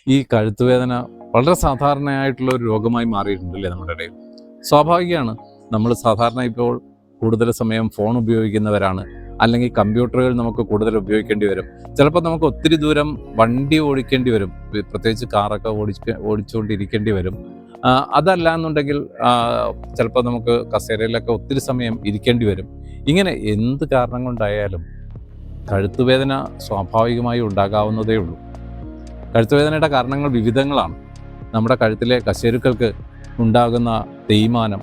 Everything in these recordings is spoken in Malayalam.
ഈ കഴുത്തുവേദന വളരെ സാധാരണയായിട്ടുള്ള ഒരു രോഗമായി മാറിയിട്ടുണ്ടല്ലേ നമ്മുടെ ഇടയിൽ. സ്വാഭാവികമാണ്. നമ്മൾ സാധാരണ ഇപ്പോൾ കൂടുതൽ സമയം ഫോൺ ഉപയോഗിക്കുന്നവരാണ്, അല്ലെങ്കിൽ കമ്പ്യൂട്ടറുകൾ നമുക്ക് കൂടുതൽ ഉപയോഗിക്കേണ്ടി വരും. ചിലപ്പോൾ നമുക്ക് ഒത്തിരി ദൂരം വണ്ടി ഓടിക്കേണ്ടി വരും, പ്രത്യേകിച്ച് കാറൊക്കെ ഓടിച്ചുകൊണ്ടിരിക്കേണ്ടി വരും. അതല്ല എന്നുണ്ടെങ്കിൽ ചിലപ്പോൾ നമുക്ക് കസേരയിലൊക്കെ ഒത്തിരി സമയം ഇരിക്കേണ്ടി വരും. ഇങ്ങനെ എന്ത് കാരണം കൊണ്ടായാലും കഴുത്തുവേദന സ്വാഭാവികമായി ഉണ്ടാകാവുന്നതേ ഉള്ളൂ. കഴുത്തുവേദനയുടെ കാരണങ്ങൾ വിവിധങ്ങളാണ്. നമ്മുടെ കഴുത്തിലെ കശേരുക്കൾക്ക് ഉണ്ടാകുന്ന തേയ്മാനം,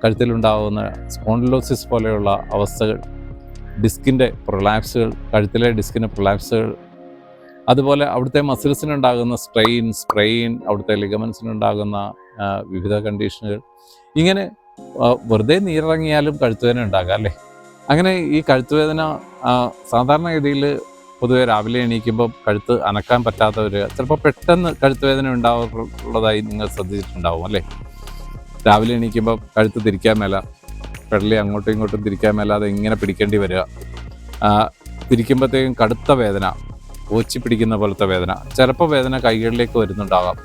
കഴുത്തിലുണ്ടാകുന്ന സ്പോണ്ടിലോസിസ് പോലെയുള്ള അവസ്ഥകൾ, ഡിസ്കിൻ്റെ പ്രൊലാപ്സുകൾ, കഴുത്തിലെ ഡിസ്കിൻ്റെ പ്രൊലാപ്സുകൾ, അതുപോലെ അവിടുത്തെ മസിൽസിനുണ്ടാകുന്ന സ്ട്രെയിൻ, അവിടുത്തെ ലിഗമെൻസിനുണ്ടാകുന്ന വിവിധ കണ്ടീഷനുകൾ. ഇങ്ങനെ വെറുതെ നീരിറങ്ങിയാലും കഴുത്തുവേദന ഉണ്ടാകാം അല്ലേ. അങ്ങനെ ഈ കഴുത്തുവേദന സാധാരണഗതിയിൽ പൊതുവെ രാവിലെ എണീക്കുമ്പോൾ കഴുത്ത് അനക്കാൻ പറ്റാത്തവർ ചിലപ്പോൾ പെട്ടെന്ന് കഴുത്തുവേദന ഉണ്ടാവുള്ളതായി നിങ്ങൾ ശ്രദ്ധിച്ചിട്ടുണ്ടാവും അല്ലേ. രാവിലെ എണീക്കുമ്പോൾ കഴുത്ത് തിരിക്കാൻ മേല, പെടലി അങ്ങോട്ടും ഇങ്ങോട്ടും തിരിക്കാൻ മേലാതെ ഇങ്ങനെ പിടിക്കേണ്ടി വരിക, തിരിക്കുമ്പോഴത്തേക്കും കടുത്ത വേദന, ഓച്ചി പിടിക്കുന്ന പോലത്തെ വേദന, ചിലപ്പോൾ വേദന കൈകളിലേക്ക് വരുന്നുണ്ടാകാം,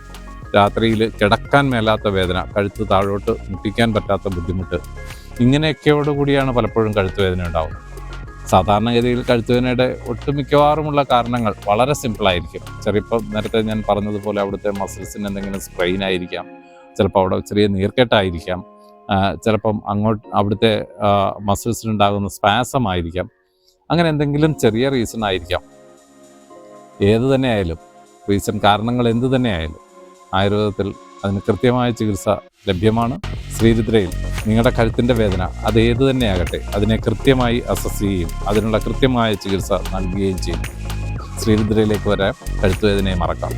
രാത്രിയിൽ കിടക്കാൻ മേലാത്ത വേദന, കഴുത്ത് താഴോട്ട് മുട്ടിക്കാൻ പറ്റാത്ത ബുദ്ധിമുട്ട്, ഇങ്ങനെയൊക്കെയോടുകൂടിയാണ് പലപ്പോഴും കഴുത്തുവേദന ഉണ്ടാകുന്നത്. സാധാരണഗതിയിൽ കഴുത്തുവേദനയുടെ ഒട്ടുമിക്കവാറുമുള്ള കാരണങ്ങൾ വളരെ സിമ്പിളായിരിക്കും. ചിലപ്പോൾ നേരത്തെ ഞാൻ പറഞ്ഞതുപോലെ അവിടുത്തെ മസിൽസിന് എന്തെങ്കിലും സ്ട്രെയിൻ ആയിരിക്കാം, ചിലപ്പോൾ അവിടെ ചെറിയ നീർക്കെട്ടായിരിക്കാം, ചിലപ്പം അവിടുത്തെ മസിൽസിനുണ്ടാകുന്ന സ്പാസം ആയിരിക്കാം, അങ്ങനെ എന്തെങ്കിലും ചെറിയ റീസൺ ആയിരിക്കാം. ഏത് തന്നെയായാലും കാരണങ്ങൾ എന്ത് തന്നെയായാലും ആയുർവേദത്തിൽ അതിന് കൃത്യമായ ചികിത്സ ലഭ്യമാണ്. ശ്രീരുദ്രയിൽ നിങ്ങളുടെ കഴുത്തിൻ്റെ വേദന അത് ഏത് തന്നെയാകട്ടെ അതിനെ കൃത്യമായി അസസ് ചെയ്യുകയും അതിനുള്ള കൃത്യമായ ചികിത്സ നൽകുകയും ചെയ്യും. ശ്രീരുദ്രയിലേക്ക് വരാൻ കഴുത്തുവേദനയെ മറക്കാം.